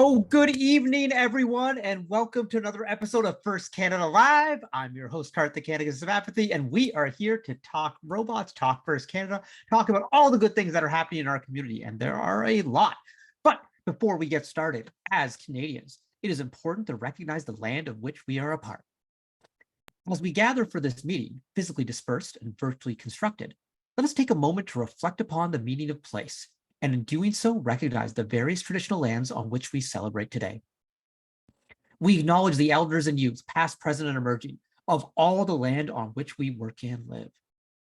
So good evening, everyone, and welcome to another episode of First Canada Live. I'm your host, Karthik Ibrahim, and we are here to talk robots, talk First Canada, talk about all the good things that are happening in our community, and there are a lot. But before we get started, as Canadians, it is important to recognize the land of which we are a part. As we gather for this meeting, physically dispersed and virtually constructed, let us take a moment to reflect upon the meaning of place, and in doing so, recognize the various traditional lands on which we celebrate today. We acknowledge the elders and youths, past, present, and emerging, of all the land on which we work and live.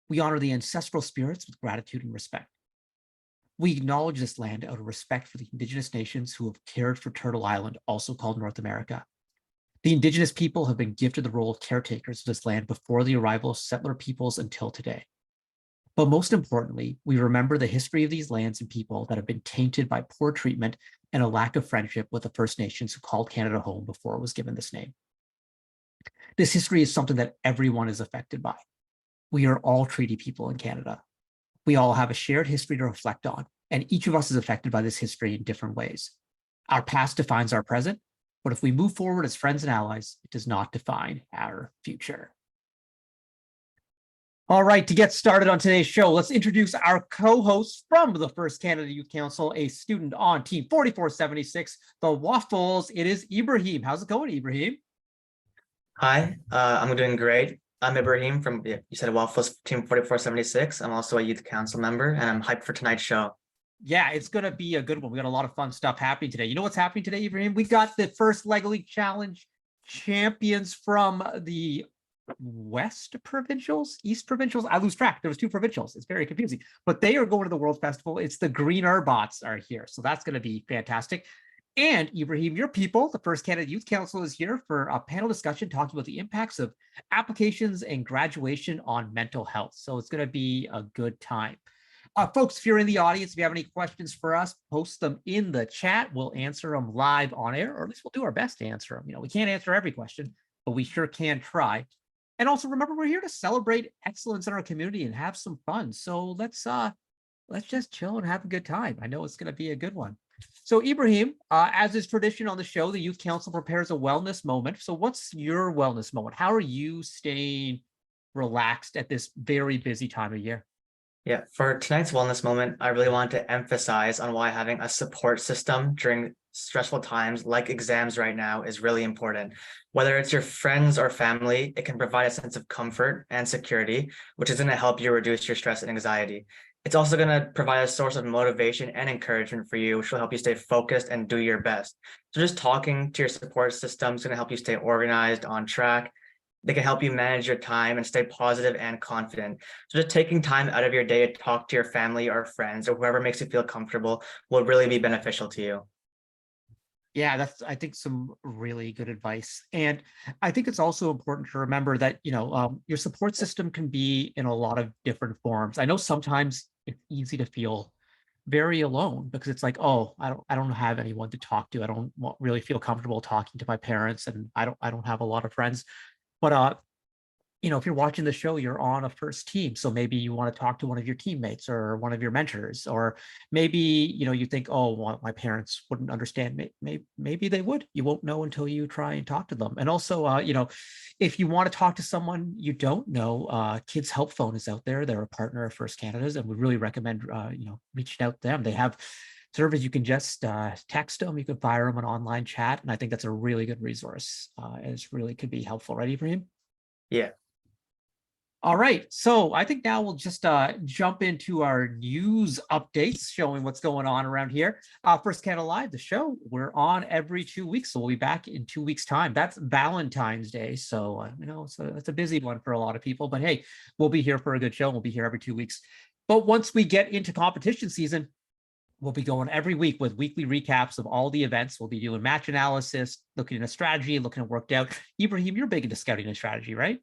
We honor the ancestral spirits with gratitude and respect. We acknowledge this land out of respect for the Indigenous nations who have cared for Turtle Island, also called North America. The Indigenous people have been gifted the role of caretakers of this land before the arrival of settler peoples until today. But most importantly, we remember the history of these lands and people that have been tainted by poor treatment and a lack of friendship with the First Nations who called Canada home before it was given this name. This history is something that everyone is affected by. We are all treaty people in Canada. We all have a shared history to reflect on, and each of us is affected by this history in different ways. Our past defines our present, but if we move forward as friends and allies, it does not define our future. All right, to get started on today's show, let's introduce our co-hosts from the First Canada Youth Council, a student on Team 4476, the Waffles. It is Ibrahim. How's it going, Ibrahim? Hi, I'm doing great. I'm Ibrahim from, you said Waffles, Team 4476. I'm also a youth council member, and I'm hyped for tonight's show. Yeah, it's going to be a good one. We got a lot of fun stuff happening today. You know what's happening today, Ibrahim? We got the first Lego League Challenge champions from the West Provincials, East Provincials. I lose track. There was two provincials. It's very confusing, but they are going to the World Festival. It's the Green Robots are here. So that's going to be fantastic. And Ibrahim, your people, the First Canada Youth Council is here for a panel discussion talking about the impacts of applications and graduation on mental health. So it's going to be a good time. Folks, if you're in the audience, if you have any questions for us, post them in the chat. We'll answer them live on air, or at least we'll do our best to answer them. You know, we can't answer every question, but we sure can try. And also remember, we're here to celebrate excellence in our community and have some fun. So let's just chill and have a good time. I know it's going to be a good one. So Ibrahim, as is tradition on the show, the Youth Council prepares a wellness moment. So what's your wellness moment? How are you staying relaxed at this very busy time of year? Yeah, for tonight's wellness moment, I really want to emphasize on why having a support system during stressful times like exams right now is really important. Whether it's your friends or family, it can provide a sense of comfort and security, which is going to help you reduce your stress and anxiety. It's also going to provide a source of motivation and encouragement for you, which will help you stay focused and do your best. So just talking to your support system is going to help you stay organized, on track. They can help you manage your time and stay positive and confident. So just taking time out of your day to talk to your family or friends or whoever makes you feel comfortable will really be beneficial to you. Yeah, that's, I think, some really good advice. And I think it's also important to remember that, your support system can be in a lot of different forms. I know sometimes it's easy to feel very alone because it's like, oh, I don't have anyone to talk to. I don't really feel comfortable talking to my parents, and I don't have a lot of friends. But if you're watching the show, you're on a first team. So maybe you want to talk to one of your teammates or one of your mentors, or maybe, you think, oh, well, my parents wouldn't understand. Maybe they would. You won't know until you try and talk to them. And also, if you want to talk to someone you don't know, Kids Help Phone is out there. They're a partner of First Canada's, and we really recommend, reaching out to them. They have servers you can just text them. You can fire them an online chat. And I think that's a really good resource. It really could be helpful, right, Ibrahim? Yeah. All right, so I think now we'll just jump into our news updates, showing what's going on around here. First Canada Live, the show, we're on every 2 weeks, so we'll be back in 2 weeks' time. That's Valentine's Day, so it's a busy one for a lot of people, but hey, we'll be here for a good show. We'll be here every 2 weeks. But once we get into competition season, we'll be going every week with weekly recaps of all the events. We'll be doing match analysis, looking at a strategy, looking at worked out. Ibrahim, you're big into scouting and strategy, right?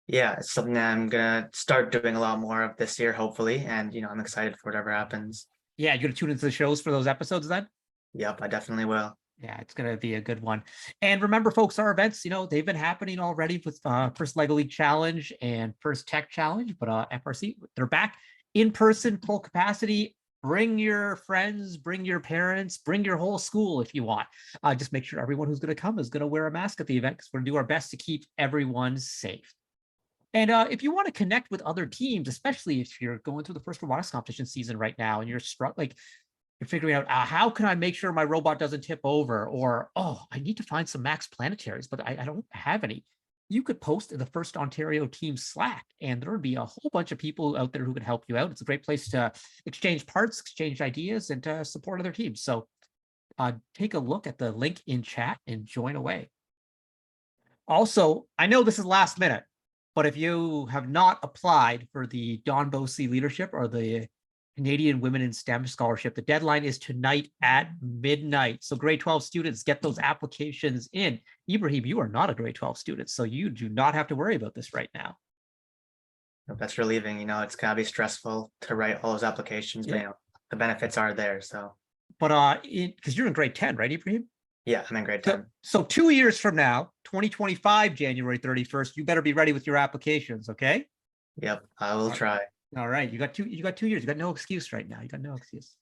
Yeah, it's something that I'm gonna start doing a lot more of this year, hopefully. And I'm excited for whatever happens. Yeah, you're gonna tune into the shows for those episodes then? Yep, I definitely will. Yeah, it's gonna be a good one. And remember, folks, our events, they've been happening already with first Lego League Challenge and first Tech Challenge, but FRC, they're back in person, full capacity bring your friends, bring your parents, bring your whole school if you want. Just make sure everyone who's going to come is going to wear a mask at the event because we're going to do our best to keep everyone safe. And if you want to connect with other teams, especially if you're going through the first robotics competition season right now and you're like you're figuring out how can I make sure my robot doesn't tip over, or oh, I need to find some max planetaries, but I don't have any. You could post in the First Ontario team Slack, and there would be a whole bunch of people out there who could help you out. It's a great place to exchange parts, exchange ideas, and to support other teams. So take a look at the link in chat and join away. Also, I know this is last minute, but if you have not applied for the Don Bosey Leadership or the Canadian Women in STEM Scholarship, the deadline is tonight at midnight. So grade 12 students, get those applications in. Ibrahim, you are not a grade 12 student, so you do not have to worry about this right now. That's relieving. It's gonna be stressful to write all those applications, but the benefits are there. So, but because you're in grade 10, right, Ibrahim? yeah, I'm in grade 10. So 2 years from now, 2025, January 31st, you better be ready with your applications, okay? Yep, I will try. All right, you got 2 years. You got no excuse right now. You got no excuse.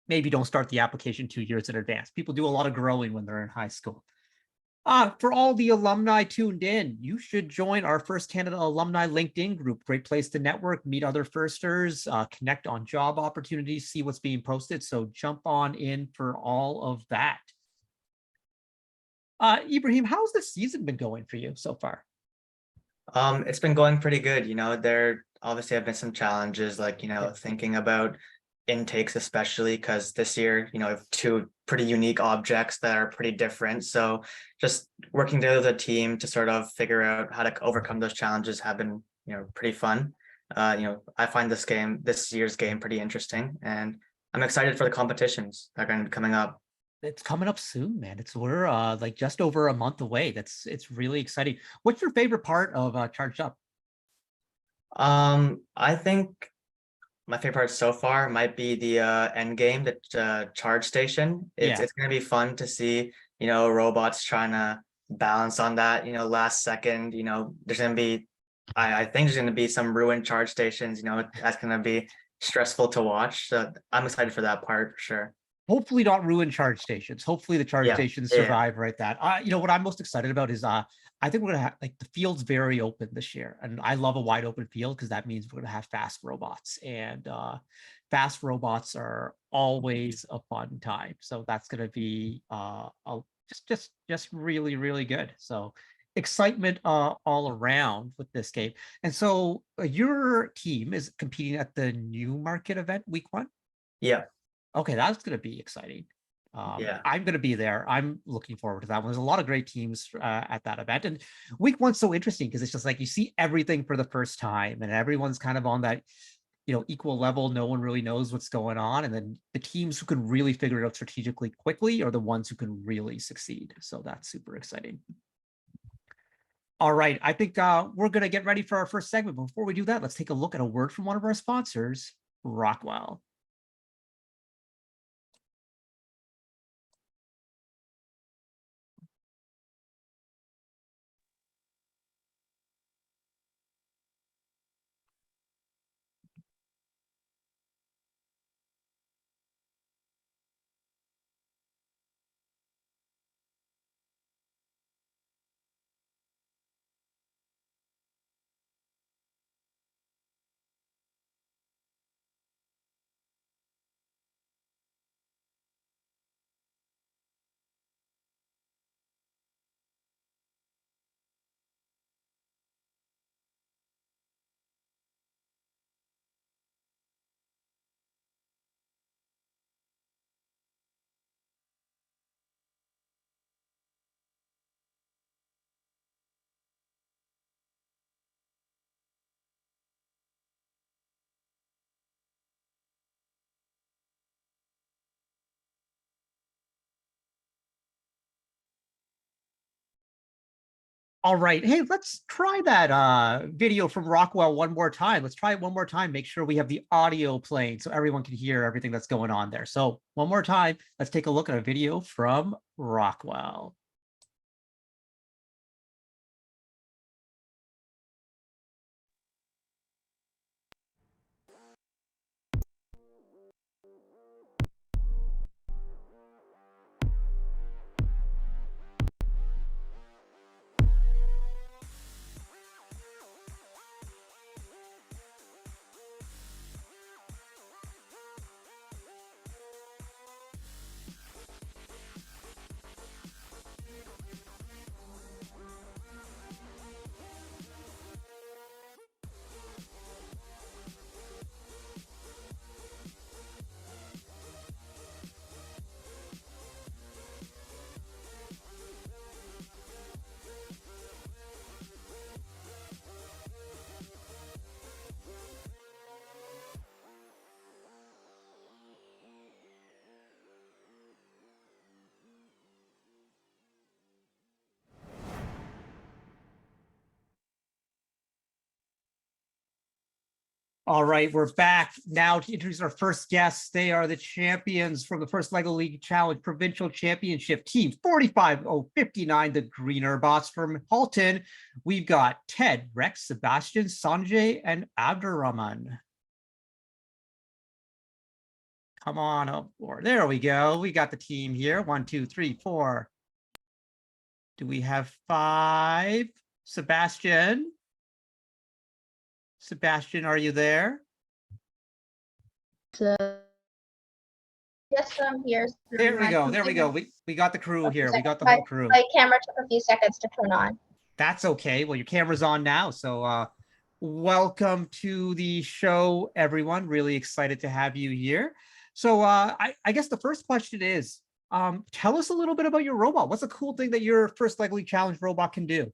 Maybe don't start the application 2 years in advance. People do a lot of growing when they're in high school. For all the alumni tuned in, you should join our First Canada Alumni LinkedIn group. Great place to network, meet other firsters, connect on job opportunities, see what's being posted. So jump on in for all of that. Ibrahim, how's the season been going for you so far? It's been going pretty good. There obviously have been some challenges, like, thinking about intakes, especially because this year, we have two pretty unique objects that are pretty different. So just working together as a team to sort of figure out how to overcome those challenges have been, pretty fun. I find this year's game pretty interesting, and I'm excited for the competitions that are going to be coming up. It's coming up soon, man. We're like just over a month away. It's really exciting. What's your favorite part of Charged Up? I think my favorite part so far might be the end game, the charge station. It's gonna be fun to see, robots trying to balance on that, last second. There's gonna be, I think there's gonna be some ruined charge stations. That's gonna be stressful to watch. So I'm excited for that part for sure. Hopefully not ruin charge stations. Hopefully the charge stations survive right that. What I'm most excited about is I think we're gonna have like the field's very open this year. And I love a wide open field because that means we're gonna have fast robots. And fast robots are always a fun time. So that's gonna be just really, really good. So excitement all around with this game. And so your team is competing at the Newmarket event week 1. Yeah. Okay, that's going to be exciting. I'm going to be there. I'm looking forward to that one. There's a lot of great teams at that event. And week 1's so interesting because it's just like you see everything for the first time and everyone's kind of on that, equal level. No one really knows what's going on. And then the teams who can really figure it out strategically quickly are the ones who can really succeed. So that's super exciting. All right, I think we're going to get ready for our first segment. Before we do that, let's take a look at a word from one of our sponsors, Rockwell. All right. Hey, let's try that video from Rockwell one more time. Let's try it one more time. Make sure we have the audio playing so everyone can hear everything that's going on there. So one more time, let's take a look at a video from Rockwell. All right, we're back now to introduce our first guests. They are the champions from the first LEGO League Challenge Provincial Championship team 45059, the Greener Bots from Halton. We've got Ted, Rex, Sebastian, Sanjay, and Abdurrahman. Come on up board. There we go. We got the team here. 1, 2, 3, 4. Do we have 5? Sebastian? Sebastian, are you there? So, yes, I'm here. There we go. There we go. We got the crew here. We got the my, whole crew. My camera took a few seconds to turn on. That's okay. Well, your camera's on now. So welcome to the show, everyone. Really excited to have you here. So I guess the first question is, tell us a little bit about your robot. What's a cool thing that your first LEGO League Challenge robot can do?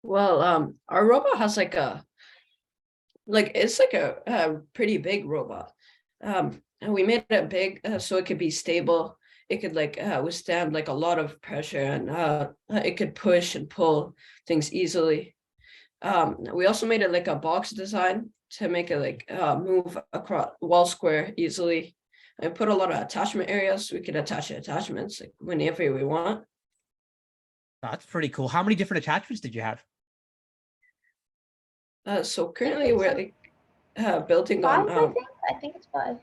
Well, our robot has it's like a pretty big robot. And we made it big so it could be stable. It could withstand like a lot of pressure, and it could push and pull things easily. We also made it like a box design to make it move across wall square easily. And put a lot of attachment areas. We could attach attachments like whenever we want. That's pretty cool. How many different attachments did you have? So currently we're building 5, on. I think it's 5.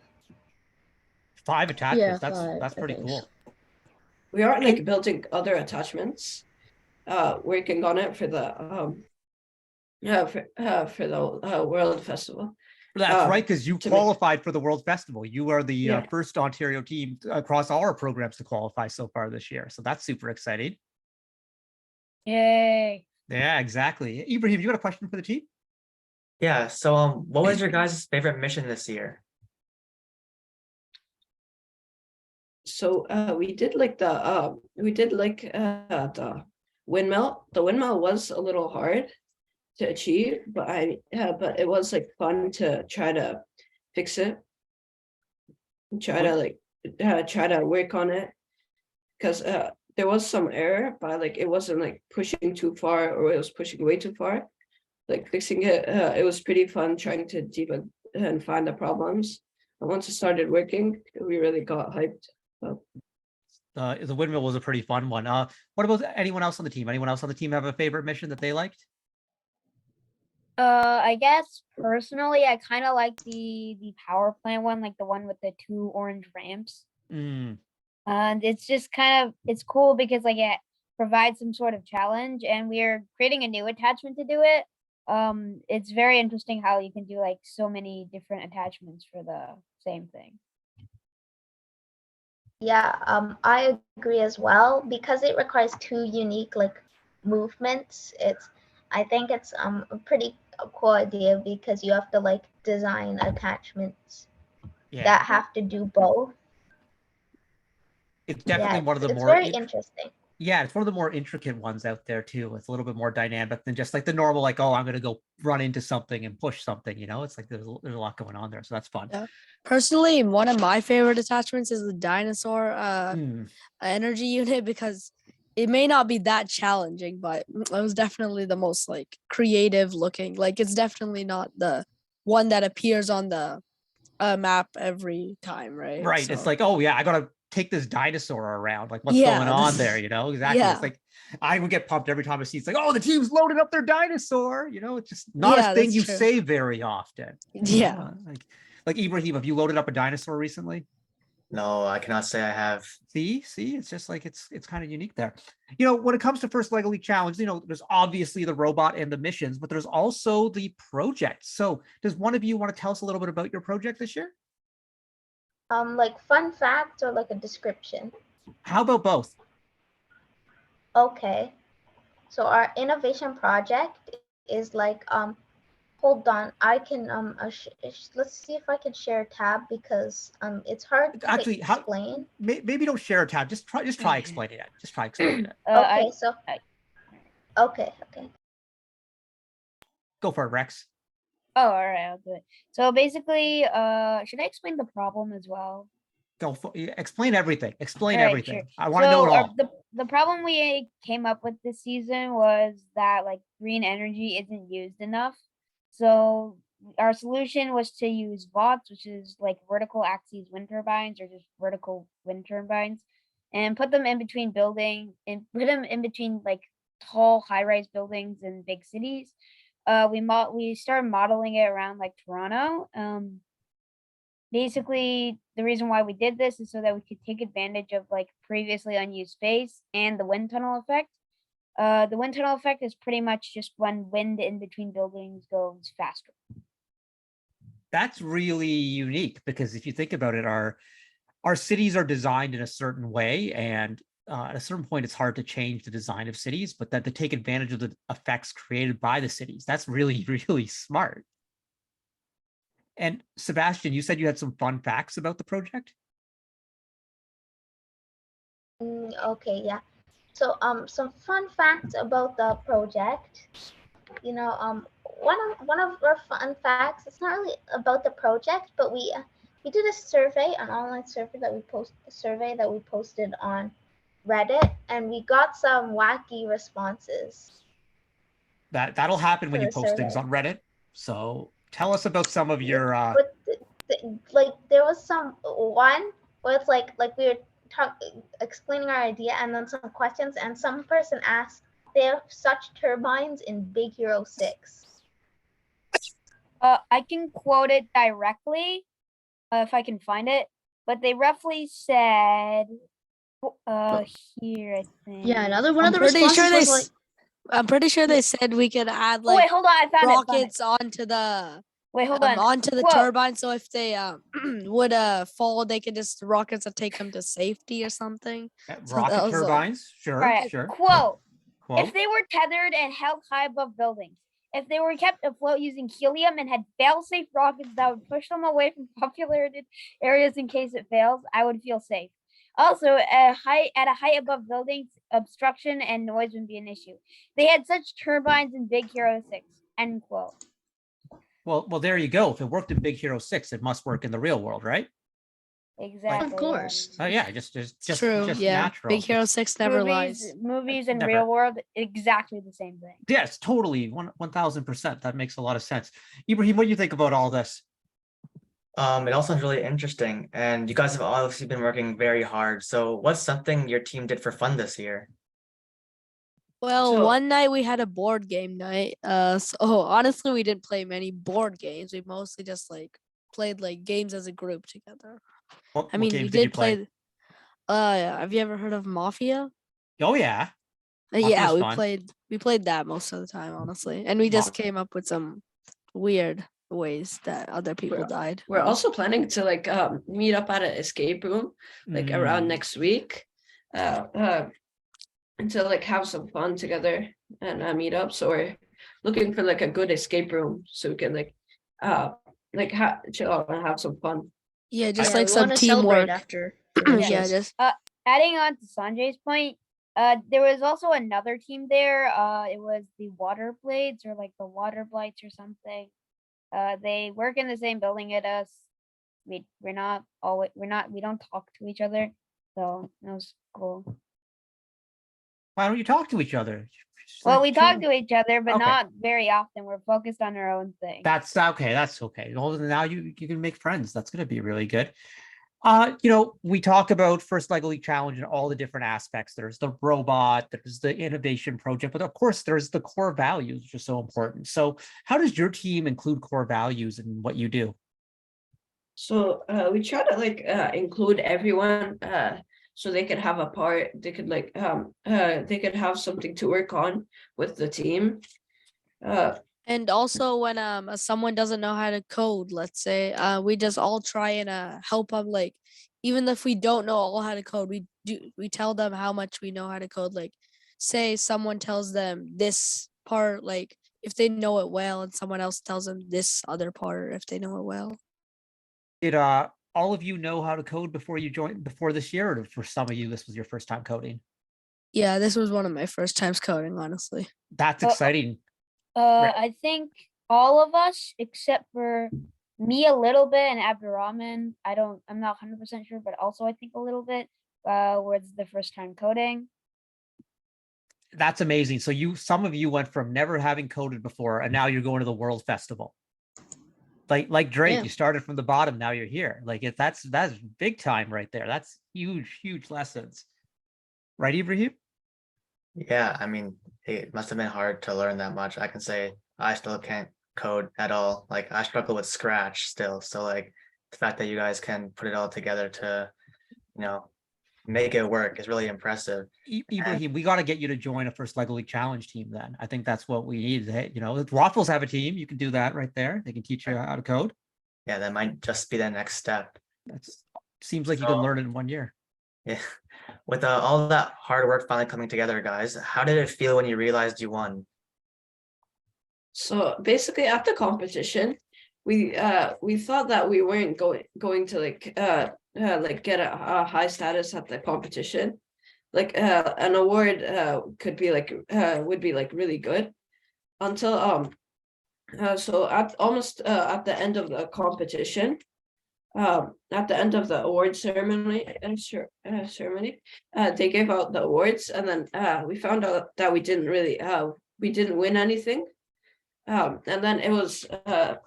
5 attachments. Yeah, That's 5, pretty I think. cool. We are building other attachments, working on it for the World Festival. That's right, because you to make- qualified for the World Festival. You are the Yeah. first Ontario team across all our programs to qualify so far this year. So that's super exciting. Yay. Yeah, exactly. Ibrahim, you got a question for the team? Yeah, so what was your guys' favorite mission this year? So we did the windmill. The windmill was a little hard to achieve, but it was fun to try to fix it. Try to work on it, because there was some error, but it wasn't pushing too far, or it was pushing way too far. Fixing it, it was pretty fun trying to debug and find the problems. And once it started working, we really got hyped up. The windmill was a pretty fun one. What about anyone else on the team? Anyone else on the team have a favorite mission that they liked? I guess personally, I kind of like the power plant one, like the one with the 2 orange ramps. Mm. And it's just it's cool because it provides some sort of challenge, and we're creating a new attachment to do it. It's very interesting how you can do so many different attachments for the same thing. Yeah, I agree as well, because it requires 2 unique movements. I think it's a pretty cool idea, because you have to design attachments that have to do both. It's definitely one of the it's more very interesting. Yeah, it's one of the more intricate ones out there too. It's a little bit more dynamic than just the normal, oh, I'm gonna go run into something and push something, It's there's a lot going on there. So that's fun. Yeah. Personally, one of my favorite attachments is the dinosaur energy unit, because it may not be that challenging, but it was definitely the most creative looking. It's definitely not the one that appears on the map every time, right? Right. So, it's oh yeah, I gotta take this dinosaur around. What's going on there? Exactly. Yeah. It's I would get pumped every time I see it's oh, the team's loaded up their dinosaur. It's just not a thing that's you true. say very often. Yeah. Like Ibrahim, have you loaded up a dinosaur recently? No, I cannot say I have. See, it's just it's kind of unique there. When it comes to first LEGO League Challenge, there's obviously the robot and the missions, but there's also the project. So does one of you want to tell us a little bit about your project this year? Fun facts or a description? How about both? Okay. So our innovation project is hold on, I can let's see if I can share a tab, because it's hard to Actually, explain. Maybe don't share a tab. Just try explaining it. Just try explaining it. Okay, okay. Go for it, Rex. Oh, all right, I'll do it. So basically, should I explain the problem as well? Explain everything. Explain All right, everything. sure. I want to know it all. The problem we came up with this season was that green energy isn't used enough. So our solution was to use VOTs, which is like vertical axis wind turbines or just vertical wind turbines, and put them in between like tall high-rise buildings in big cities. We started modeling it around like Toronto. Basically, the reason why we did this is so that we could take advantage of like previously unused space and the wind tunnel effect. The wind tunnel effect is pretty much just when wind in between buildings goes faster. That's really unique because if you think about it, our cities are designed in a certain way, and at a certain point, it's hard to change the design of cities, but that to take advantage of the effects created by the cities, that's really, really smart. And Sebastian, you said you had some fun facts about the project? Okay, yeah. So some fun facts about the project. You know, one of our fun facts, it's not really about the project, but we did a survey, an online survey that we posted on Reddit, and we got some wacky responses. That'll happen when you post things on Reddit. So tell us about some of your But like there was some one where it's like we were explaining our idea, and then some questions, and some person asked, they have such turbines in Big Hero 6. I can quote it directly if I can find it, but they roughly said here, I think. Yeah, another one of the responses was like, I'm pretty sure they said we could add like wait, hold on, I found rockets onto the wait, hold on. onto the Quote. turbine, so if they would fall, they could just rockets that take them to safety or something. rocket turbines. Sure, Right. sure. Quote. Quote. If they were tethered and held high above buildings, if they were kept afloat using helium and had fail-safe rockets that would push them away from populated areas in case it fails, I would feel safe. Also, at a height above buildings, obstruction and noise would be an issue. They had such turbines in Big Hero 6. End quote. Well, there you go. If it worked in Big Hero 6, it must work in the real world, right? Exactly. of course. Oh yeah, just True. just Yeah, natural. Big Hero 6 never lies. Movies and Never. real world, exactly the same thing. Yes, totally, 1000%. That makes a lot of sense. Ibrahim, what do you think about all this? It all sounds really interesting, and you guys have obviously been working very hard. So what's something your team did for fun this year? Well, So- one night we had a board game night. So honestly, we didn't play many board games. We mostly just like played like games as a group together. What I mean, we games did you did play. Have you ever heard of Mafia? Oh yeah. Yeah, Mafia's we played that most of the time, honestly, and we just came up with some weird ways that other people died. We're also planning to like meet up at an escape room like around next week, and to like have some fun together and meet up. So we're looking for like a good escape room so we can like chill out and have some fun. Yeah, just Yeah, like we some wanna celebrate teamwork. after. Yeah, just Adding on to Sanjay's point, there was also another team there. It was the Water Blades or like the Water Blights or something. They work in the same building as us. We don't talk to each other, so that was cool. Why don't you talk to each other? Just Well, like we talk to each other, but Okay. not very often. We're focused on our own thing. That's okay. That's okay. Well, now you can make friends. That's going to be really good. We talk about First Lego League Challenge and all the different aspects. There's the robot, there's the innovation project, but of course there's the core values, which are so important. So how does your team include core values in what you do? So we try to like include everyone so they could have a part. They could like they could have something to work on with the team. and also when someone doesn't know how to code, let's say, we just all try and help them. Like even if we don't know all how to code, we tell them how much we know how to code. Like say someone tells them this part, like if they know it well, and someone else tells them this other part if they know it well. Did all of you know how to code before this year, or for some of you this was your first time coding? Yeah, this was one of my first times coding, honestly. That's exciting. I think all of us except for me a little bit and Abdurrahman. I'm not 100% sure, but also I think a little bit was the first time coding. That's amazing. So some of you went from never having coded before, and now you're going to the World Festival. like Drake, Yeah. you started from the bottom, now you're here. Like that's big time right there. That's huge lessons. Right, Ibrahim? Yeah, I mean, it must have been hard to learn that much. I can say I still can't code at all. Like I struggle with Scratch still. So like the fact that you guys can put it all together to, you know, make it work is really impressive. Ibrahim, we got to get you to join a First Lego League Challenge team then. I think that's what we need. Hey, you know, Waffles have a team. You can do that right there. They can teach you how to code. Yeah, that might just be the next step. That's seems like you can learn it in 1 year. Yeah. With all that hard work finally coming together, guys, how did it feel when you realized you won? So basically, at the competition, we thought that we weren't going to like get a high status at the competition. Like an award could be like would be like really good until so at the end of the competition, at the end of the award ceremony, they gave out the awards, and then we found out that we didn't win anything. And then it was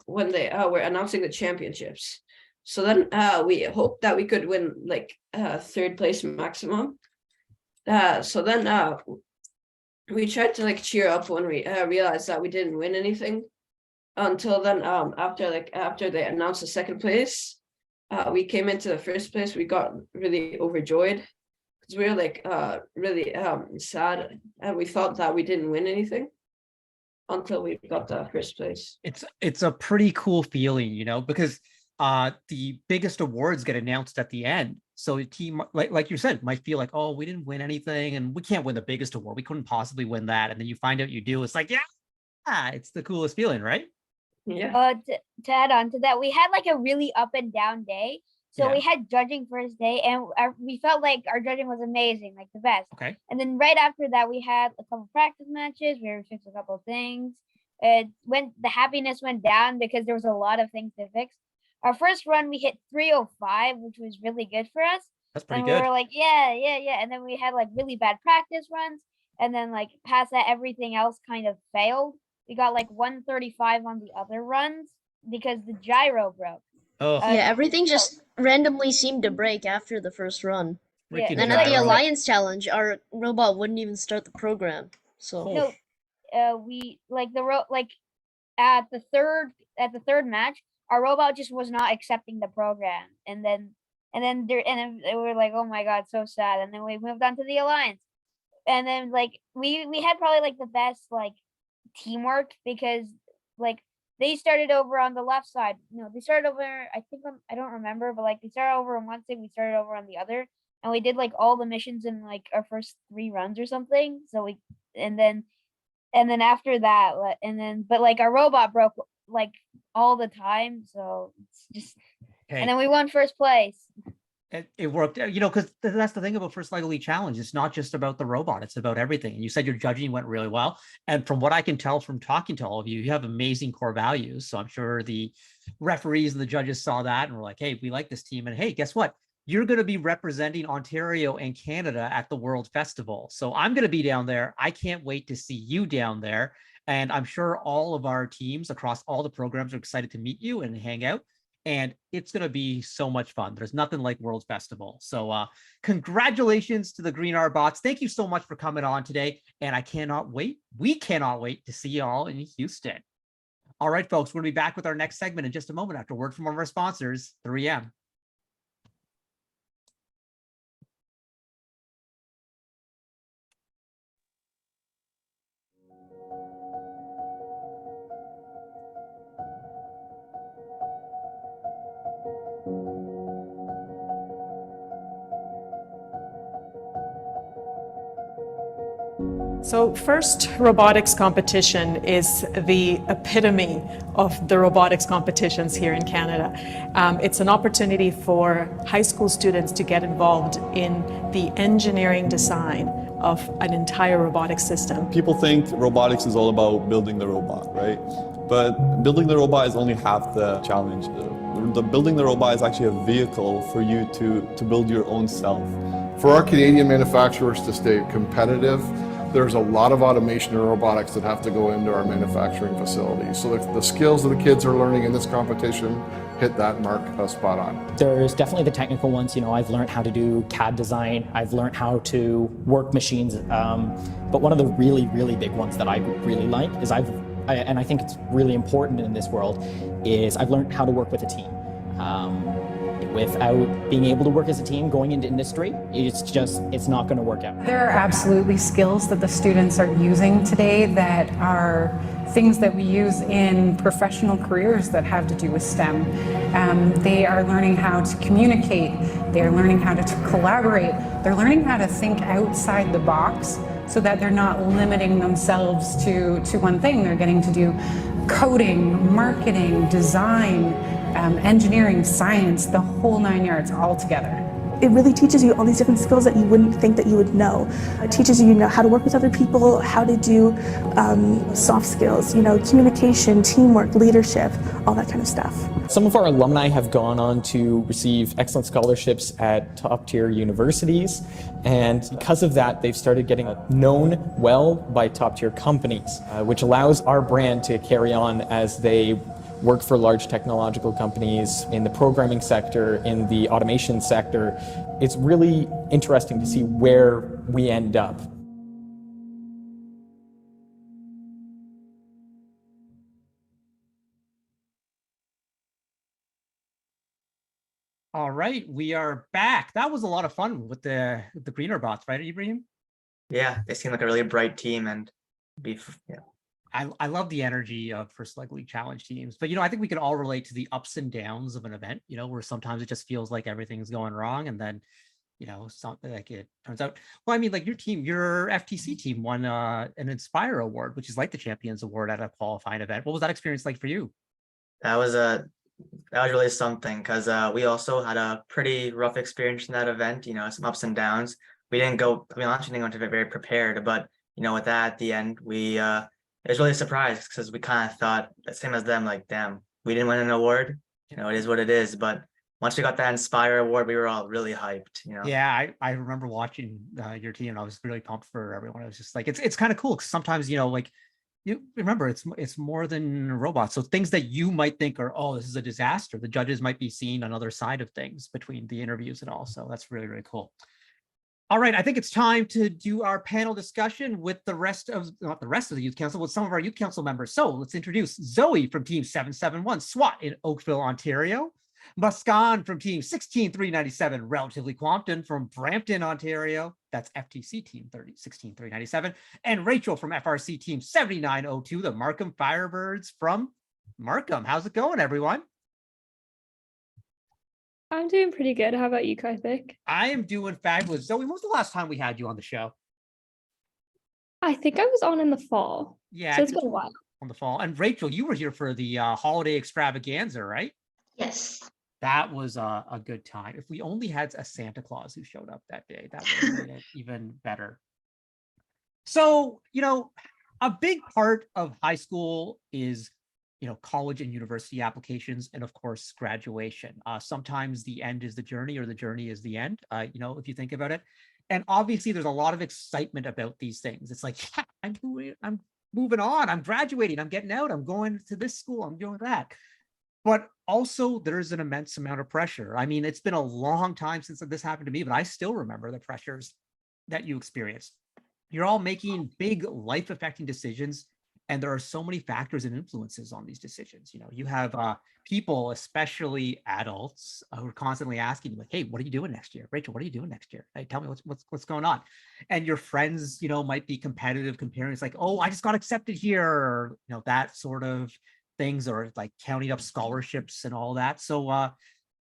when they were announcing the championships. So then we hoped that we could win like third place maximum. So then we tried to like cheer up when we realized that we didn't win anything. Until then, after they announced the second place, we came into the first place. We got really overjoyed because we were like really sad, and we thought that we didn't win anything until we got the first place. It's a pretty cool feeling, you know, because the biggest awards get announced at the end. So a team like you said might feel like, oh, we didn't win anything and we can't win the biggest award. We couldn't possibly win that. And then you find out you do. It's like, yeah, it's the coolest feeling, right? Yeah. To add on to that, we had like a really up and down day. So Yeah. we had judging first day, and we felt like our judging was amazing, like the best. Okay. And then right after that, we had a couple practice matches. We fixed a couple of things. The happiness went down because there was a lot of things to fix. Our first run, we hit 305, which was really good for us. That's pretty And good. we were like, yeah. And then we had like really bad practice runs. And then like past that, everything else kind of failed. We got like 135 on the other runs because the gyro broke. Oh, Yeah, everything just randomly seemed to break after the first run. Yeah, freaking And then at the gyro. Alliance Challenge, our robot wouldn't even start the program. So Oh. No, we like at the third match, our robot just was not accepting the program, and then they were like, oh my god, so sad. And then we moved on to the Alliance, and then like we had probably like the best like teamwork because like they started over on the left side. No, they started over. I don't remember, but like they started over on one side, we started over on the other, and we did like all the missions in like our first 3 runs or something. So and then after that, but like our robot broke like all the time. So it's just, Okay. and then we won first place. It worked, you know, because that's the thing about First Lego League Challenge. It's not just about the robot, it's about everything. And you said your judging went really well. And from what I can tell from talking to all of you, you have amazing core values. So I'm sure the referees and the judges saw that and were like, hey, we like this team. And hey, guess what? You're going to be representing Ontario and Canada at the World Festival. So I'm going to be down there. I can't wait to see you down there. And I'm sure all of our teams across all the programs are excited to meet you and hang out. And it's going to be so much fun. There's nothing like World Festival. So congratulations to the Green R Bots. Thank you so much for coming on today. And I cannot wait. We cannot wait to see you all in Houston. All right, folks, we're going to be back with our next segment in just a moment after a word from one of our sponsors, 3M. So first robotics competition is the epitome of the robotics competitions here in Canada. It's an opportunity for high school students to get involved in the engineering design of an entire robotics system. People think robotics is all about building the robot, right? But building the robot is only half the challenge. Building the robot is actually a vehicle for you to build your own self. For our Canadian manufacturers to stay competitive, There's a lot of automation and robotics that have to go into our manufacturing facilities. So the skills that the kids are learning in this competition hit that mark spot on. There's definitely the technical ones. You know, I've learned how to do CAD design. I've learned how to work machines. But one of the really, really big ones that I really like is and I think it's really important in this world, is I've learned how to work with a team. Without being able to work as a team going into industry, it's not going to work out. There are absolutely skills that the students are using today that are things that we use in professional careers that have to do with STEM. They are learning how to communicate. They're learning how to collaborate. They're learning how to think outside the box so that they're not limiting themselves to one thing. They're getting to do coding, marketing, design, engineering, science, the whole 9 yards all together. It really teaches you all these different skills that you wouldn't think that you would know. It teaches you, how to work with other people, how to do soft skills, communication, teamwork, leadership, all that kind of stuff. Some of our alumni have gone on to receive excellent scholarships at top-tier universities, and because of that, they've started getting known well by top-tier companies, which allows our brand to carry on as they work for large technological companies in the programming sector, in the automation sector. It's really interesting to see where we end up. All right, we are back. That was a lot of fun with the greener bots, right, Ibrahim? Yeah, they seem like a really bright team, and I love the energy of First Select League Challenge teams, but I think we can all relate to the ups and downs of an event, where sometimes it just feels like everything's going wrong, and then something like it turns out. Well, I mean, like your FTC team won an Inspire Award, which is like the Champions Award at a qualifying event. What was that experience like for you? That was really something, because we also had a pretty rough experience in that event. Some ups and downs. We didn't go. I mean, honestly, didn't go into it very prepared, but with that at the end, we it was really a surprise, because we kind of thought the same as them, like, damn, we didn't win an award. It is what it is. But once we got that Inspire Award, we were all really hyped. Yeah, I remember watching your team, and I was really pumped for everyone. I was just like, it's kind of cool, because sometimes like you remember it's more than robots. So things that you might think are, oh, this is a disaster, the judges might be seeing another side of things between the interviews and all. So that's really, really cool. All right, I think it's time to do our panel discussion with not the rest of the Youth Council, with some of our Youth Council members. So let's introduce Zoe from Team 771 SWAT in Oakville, Ontario, Muskan from Team 16397 Relatively Quampton from Brampton, Ontario. That's FTC Team 16397, and Rachel from FRC Team 7902, the Markham Firebirds from Markham. How's it going, everyone? I'm doing pretty good. How about you, Karthik? I am doing fabulous. Zoe, when was the last time we had you on the show? I think I was on in the fall. Yeah, so it's been a while. On the fall. And Rachel, you were here for the holiday extravaganza, right? Yes. That was a good time. If we only had a Santa Claus who showed up that day, that would have made it even better. So, a big part of high school is college and university applications, and of course, graduation. Sometimes the end is the journey, or the journey is the end, if you think about it. And obviously, there's a lot of excitement about these things. It's like, yeah, I'm moving on, I'm graduating, I'm getting out, I'm going to this school, I'm doing that. But also, there's an immense amount of pressure. I mean, it's been a long time since this happened to me, but I still remember the pressures that you experienced. You're all making big life-affecting decisions, and there are so many factors and influences on these decisions. You have people, especially adults, who are constantly asking you, like, hey, what are you doing next year? Rachel, what are you doing next year? Hey, tell me what's going on. And your friends, might be competitive, comparing. It's like, oh, I just got accepted here, or, that sort of things, or like counting up scholarships and all that. So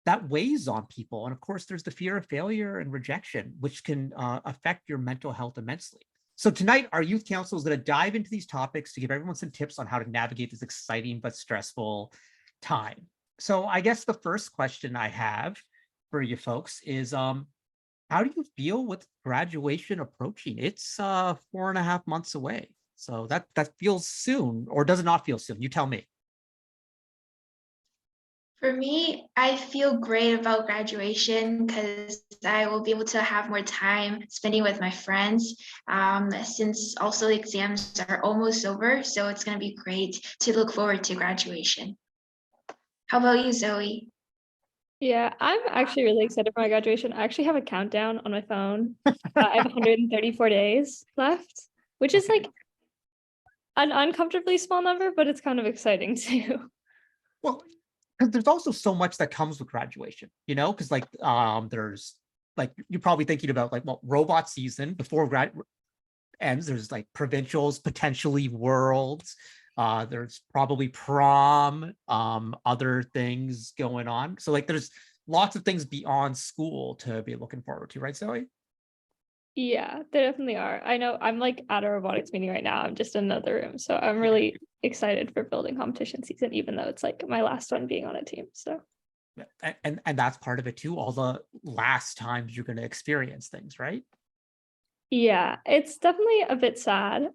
that weighs on people. And of course, there's the fear of failure and rejection, which can affect your mental health immensely. So tonight, our youth council is going to dive into these topics to give everyone some tips on how to navigate this exciting but stressful time. So I guess the first question I have for you folks is, how do you feel with graduation approaching? It's 4.5 months away. So that feels soon, or does it not feel soon? You tell me. For me, I feel great about graduation because I will be able to have more time spending with my friends, since also the exams are almost over. So it's going to be great to look forward to graduation. How about you, Zoe? Yeah, I'm actually really excited for my graduation. I actually have a countdown on my phone. I have 134 days left, which is like an uncomfortably small number, but it's kind of exciting too. Well, because there's also so much that comes with graduation, you know, because like there's like you're probably thinking about like robot season before grad ends. There's like provincials, potentially worlds. There's probably prom, other things going on. So like there's lots of things beyond school to be looking forward to, right, Zoe? Yeah, there definitely are. I know I'm like at a robotics meeting right now. I'm just in another room. So I'm really excited for building competition season, even though it's like my last one being on a team. So And that's part of it too. All the last times you're going to experience things, right? yeah, it's definitely a bit sad.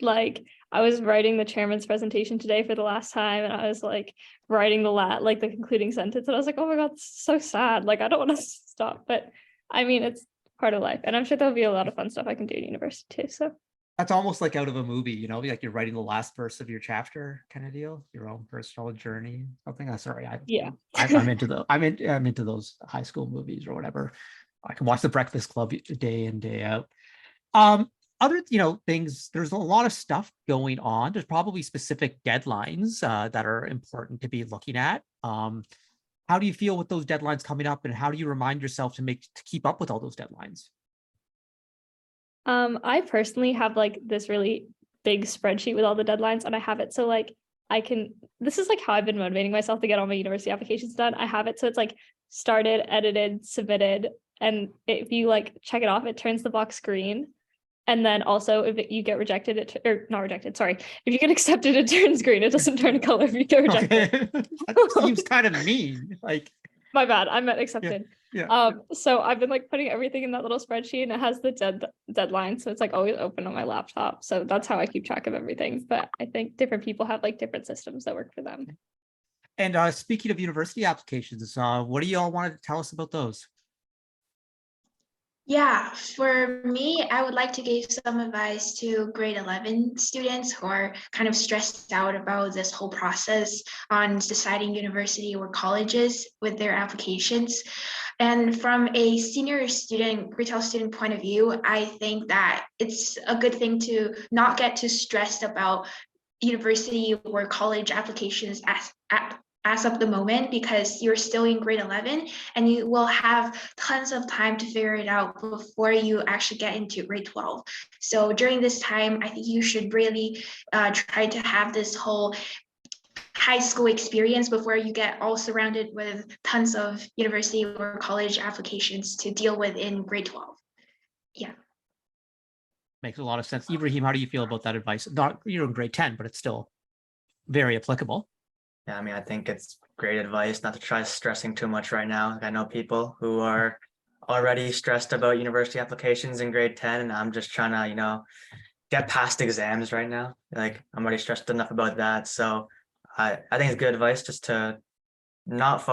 Like I was writing the chairman's presentation today for the last time, and I was like writing the concluding sentence, and I was like, oh my god, this is so sad. Like I don't want to stop, but I mean it's part of life, and I'm sure there'll be a lot of fun stuff I can do in university too. So that's almost like out of a movie, you know, like you're writing the last verse of your chapter kind of deal, your own personal journey, something. Sorry, I'm into those high school movies or whatever. I can watch The Breakfast Club day in, day out. Other, things, there's a lot of stuff going on. There's probably specific deadlines that are important to be looking at. How do you feel with those deadlines coming up, and how do you remind yourself to keep up with all those deadlines? I personally have like this really big spreadsheet with all the deadlines, and I have it so like this is like how I've been motivating myself to get all my university applications done. I have it so it's like started, edited, submitted, and if you like check it off, it turns the box green. And then also if you get rejected, or not rejected, sorry. If you get accepted, it turns green. It doesn't turn color if you get rejected. Okay. That seems kind of mean. Like, my bad, I meant accepted. Yeah. So I've been like putting everything in that little spreadsheet, and it has the deadline. So it's like always open on my laptop. So that's how I keep track of everything. But I think different people have like different systems that work for them. And speaking of university applications, what do you all want to tell us about those? Yeah, for me, I would like to give some advice to grade 11 students who are kind of stressed out about this whole process on deciding university or colleges with their applications. And from a senior student, grade 12 student point of view, I think that it's a good thing to not get too stressed about university or college applications as of the moment, because you're still in grade 11 and you will have tons of time to figure it out before you actually get into grade 12. So during this time, I think you should really try to have this whole high school experience before you get all surrounded with tons of university or college applications to deal with in grade 12. Yeah. Makes a lot of sense. Ibrahim, how do you feel about that advice? You're in grade 10, but it's still very applicable. Yeah, I mean, I think it's great advice not to try stressing too much right now. I know people who are already stressed about university applications in grade 10, and I'm just trying to, get past exams right now. Like I'm already stressed enough about that. So I think it's good advice just to not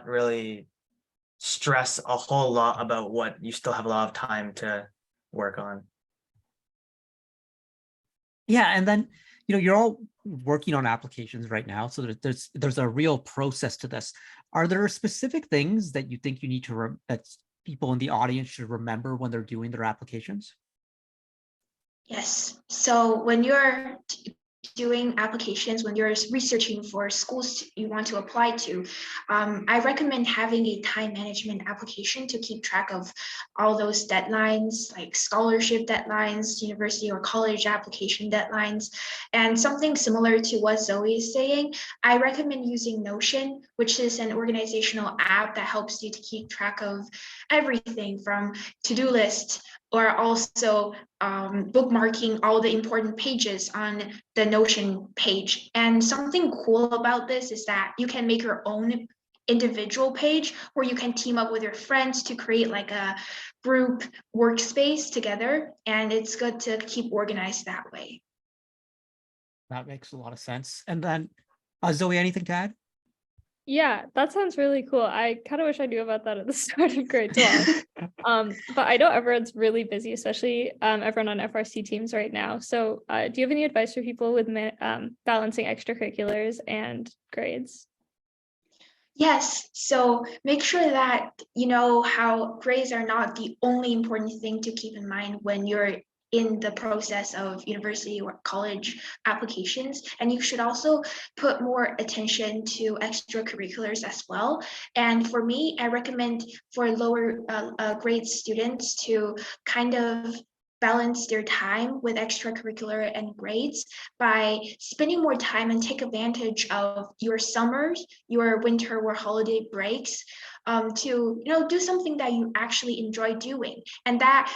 really stress a whole lot about what you still have a lot of time to work on. Yeah, and then you're all working on applications right now, so there's a real process to this. Are there specific things that you think you need to that people in the audience should remember when they're doing their applications? Yes. So when you're doing applications, when you're researching for schools you want to apply to, I recommend having a time management application to keep track of all those deadlines, like scholarship deadlines, university or college application deadlines. And something similar to what Zoe is saying, I recommend using Notion, which is an organizational app that helps you to keep track of everything from to-do lists, or also bookmarking all the important pages on the Notion page. And something cool about this is that you can make your own individual page where you can team up with your friends to create like a group workspace together. And it's good to keep organized that way. That makes a lot of sense. And then Zoe, anything to add? Yeah, that sounds really cool. I kind of wish I knew about that at the start of grade 12. But I know everyone's really busy, especially everyone on FRC teams right now. So do you have any advice for people with balancing extracurriculars and grades? Yes, so make sure that you know how grades are not the only important thing to keep in mind when you're in the process of university or college applications. And you should also put more attention to extracurriculars as well. And for me, I recommend for lower grade students to kind of balance their time with extracurricular and grades by spending more time and take advantage of your summers, your winter or holiday breaks to do something that you actually enjoy doing, and that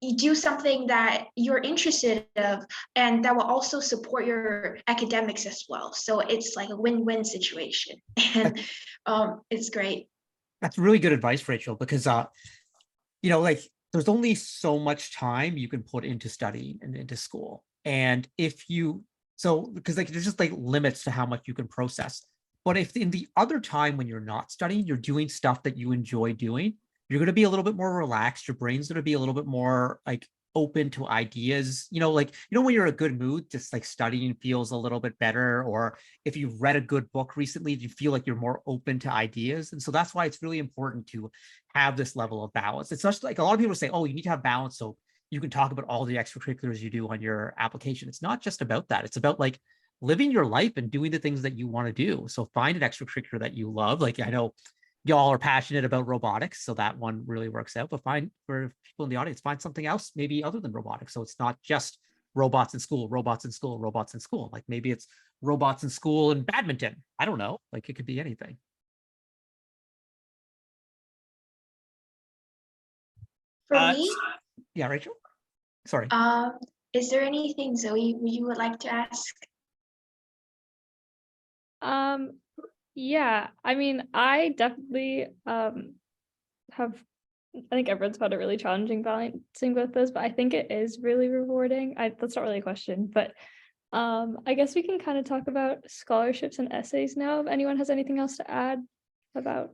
you do something that you're interested of, and that will also support your academics as well. So it's like a win-win situation, and it's great. That's really good advice, Rachel, because like there's only so much time you can put into studying and into school. And if you, because like there's just like limits to how much you can process. But if in the other time when you're not studying, you're doing stuff that you enjoy doing, you're going to be a little bit more relaxed. Your brain's going to be a little bit more like open to ideas, when you're in a good mood, just like studying feels a little bit better. Or if you've read a good book recently, you feel like you're more open to ideas. And so that's why it's really important to have this level of balance. It's not like a lot of people say, oh, you need to have balance so you can talk about all the extracurriculars you do on your application. It's not just about that. It's about like living your life and doing the things that you want to do. So find an extracurricular that you love. Like I know y'all are passionate about robotics, so that one really works out. But find, for people in the audience, find something else maybe other than robotics. So it's not just robots in school, robots in school, robots in school. Like maybe it's robots in school and badminton. I don't know. Like it could be anything. For me, yeah, Rachel. Sorry. Is there anything, Zoe, you would like to ask? Yeah, I mean, I definitely have, I think everyone's found it really challenging balancing both those, but I think it is really rewarding. That's not really a question, but I guess we can kind of talk about scholarships and essays now. If anyone has anything else to add about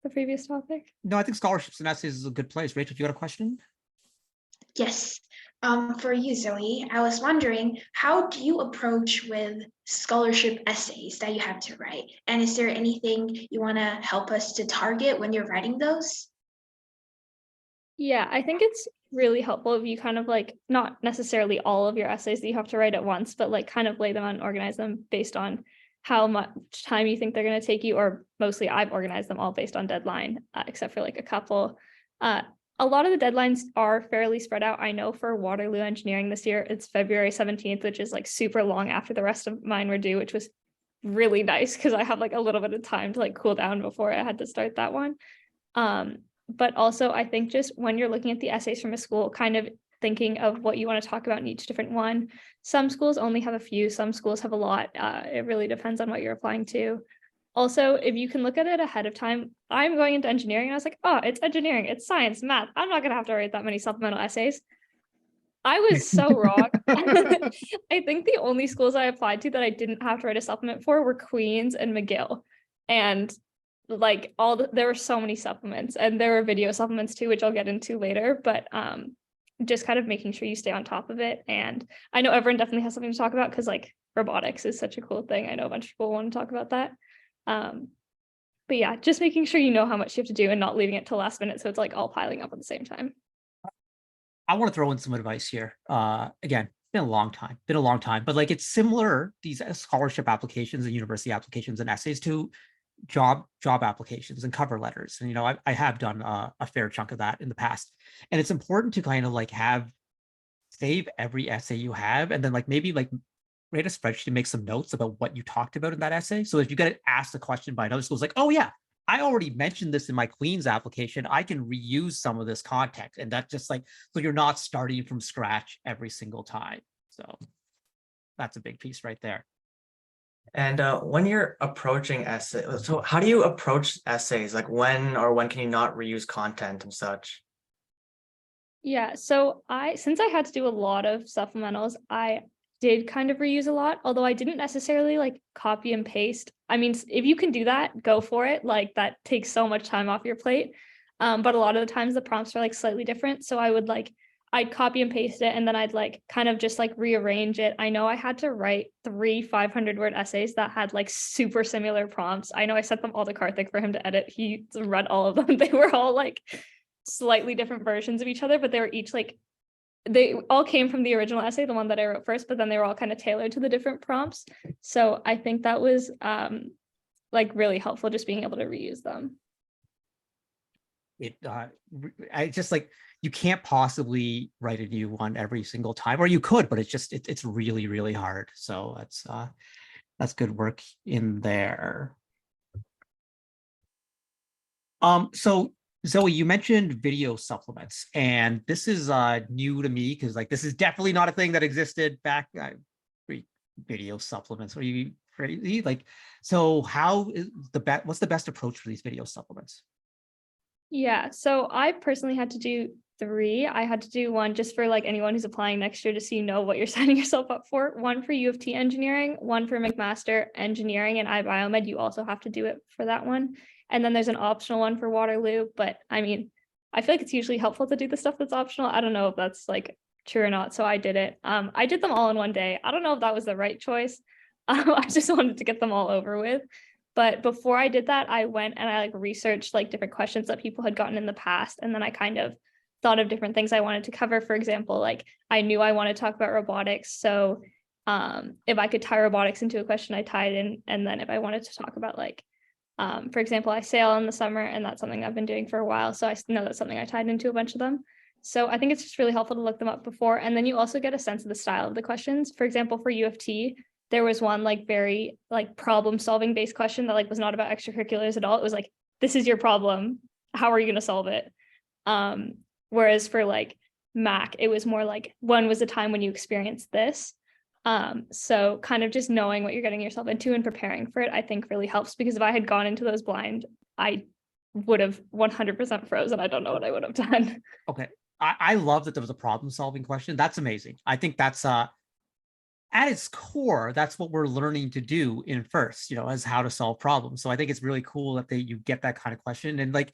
the previous topic? No, I think scholarships and essays is a good place. Rachel, do you got a question? Yes. For you, Zoe, I was wondering, how do you approach with scholarship essays that you have to write? And is there anything you want to help us to target when you're writing those? Yeah, I think it's really helpful if you kind of like, not necessarily all of your essays that you have to write at once, but like kind of lay them out and organize them based on how much time you think they're going to take you, or mostly I've organized them all based on deadline, except for like a couple. A lot of the deadlines are fairly spread out. I know for Waterloo Engineering this year, it's February 17th, which is like super long after the rest of mine were due, which was really nice because I have like a little bit of time to like cool down before I had to start that one. But also I think just when you're looking at the essays from a school, kind of thinking of what you want to talk about in each different one. Some schools only have a few, some schools have a lot. It really depends on what you're applying to. Also, if you can look at it ahead of time, I'm going into engineering and I was like, oh, it's engineering, it's science, math. I'm not going to have to write that many supplemental essays. I was so wrong. I think the only schools I applied to that I didn't have to write a supplement for were Queens and McGill. And like there were so many supplements, and there were video supplements too, which I'll get into later, but just kind of making sure you stay on top of it. And I know everyone definitely has something to talk about because like robotics is such a cool thing. I know a bunch of people want to talk about that. But yeah, just making sure you know how much you have to do and not leaving it till last minute so it's like all piling up at the same time. I want to throw in some advice here. Again, been a long time, but like it's similar, these scholarship applications and university applications and essays, to job applications and cover letters. And I have done a fair chunk of that in the past, and it's important to kind of like save every essay you have, and then like maybe like write a spreadsheet and make some notes about what you talked about in that essay. So if you get asked a question by another school, it's like, oh yeah, I already mentioned this in my Queen's application, I can reuse some of this content. And that's just like, so you're not starting from scratch every single time. So that's a big piece right there. And when you're approaching essays, so how do you approach essays? Like when can you not reuse content and such? Yeah, so since I had to do a lot of supplementals, I did kind of reuse a lot, although I didn't necessarily like copy and paste. I mean, if you can do that, go for it. Like that takes so much time off your plate. But a lot of the times the prompts are like slightly different. So I'd copy and paste it, and then I'd like kind of just like rearrange it. I know I had to write 3 500-word essays that had like super similar prompts. I know I sent them all to Karthik for him to edit. He read all of them. They were all like slightly different versions of each other, but they were each like, they all came from the original essay, the one that I wrote first, but then they were all kind of tailored to the different prompts. So I think that was like really helpful, just being able to reuse them. I just like, you can't possibly write a new one every single time, or you could, but it's really, really hard. So that's good work in there. So Zoe, you mentioned video supplements, and this is new to me because like this is definitely not a thing that existed back. Video supplements, are you crazy? Like, so how is what's the best approach for these video supplements? Yeah, so I personally had to do 3. I had to do one just for like anyone who's applying next year, just so you know what you're signing yourself up for. One for U of T engineering, one for McMaster engineering, and iBiomed. You also have to do it for that one. And then there's an optional one for Waterloo. But I mean, I feel like it's usually helpful to do the stuff that's optional. I don't know if that's like true or not. So I did it. I did them all in one day. I don't know if that was the right choice. I just wanted to get them all over with. But before I did that, I went and I like researched like different questions that people had gotten in the past. And then I kind of thought of different things I wanted to cover. For example, like I knew I wanted to talk about robotics. So if I could tie robotics into a question, I tied in. And then if I wanted to talk about like, for example, I sail in the summer, and that's something I've been doing for a while. So I know that's something I tied into a bunch of them. So I think it's just really helpful to look them up before. And then you also get a sense of the style of the questions. For example, for U of T, there was one like very like problem solving based question that like was not about extracurriculars at all. It was like, this is your problem. How are you going to solve it? Whereas for like Mac, it was more like, when was the time when you experienced this? So kind of just knowing what you're getting yourself into and preparing for it, I think really helps, because if I had gone into those blind, I would have 100% frozen. I don't know what I would have done. Okay. I love that there was a problem solving question. That's amazing. I think that's at its core, that's what we're learning to do in first, as how to solve problems. So I think it's really cool that you get that kind of question, and like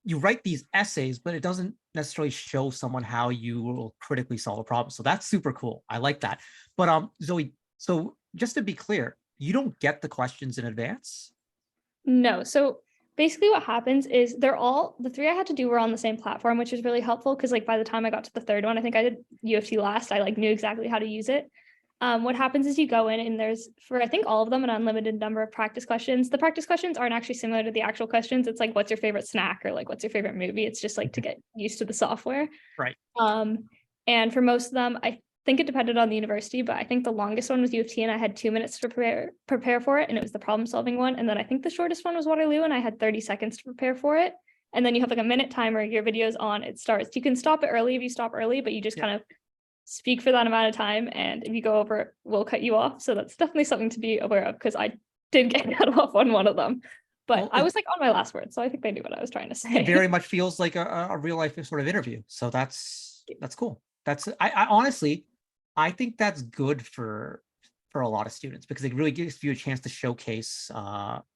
you write these essays, but it doesn't necessarily show someone how you will critically solve a problem. So that's super cool. I like that. But Zoe, so just to be clear, you don't get the questions in advance? No. So basically what happens is the 3 I had to do were on the same platform, which is really helpful, because like by the time I got to the 3rd one, I think I did U of T last, I like knew exactly how to use it. What happens is you go in and there's, for I think all of them, an unlimited number of practice questions. The practice questions aren't actually similar to the actual questions. It's like, what's your favorite snack, or like, what's your favorite movie? It's just like to get used to the software. Right. And for most of them, I think it depended on the university, but I think the longest one was U of T, and I had 2 minutes to prepare for it, and it was the problem solving one. And then I think the shortest one was Waterloo, and I had 30 seconds to prepare for it. And then you have like a minute timer, your video's on, it starts. You can stop it early if you stop early, but you just kind of speak for that amount of time, and if you go over, we'll cut you off. So that's definitely something to be aware of, because I did get cut off on one of them, but well, I was like on my last word, so I think they knew what I was trying to say. It very much feels like a real life sort of interview. So that's cool. I honestly, I think that's good for a lot of students, because it really gives you a chance to showcase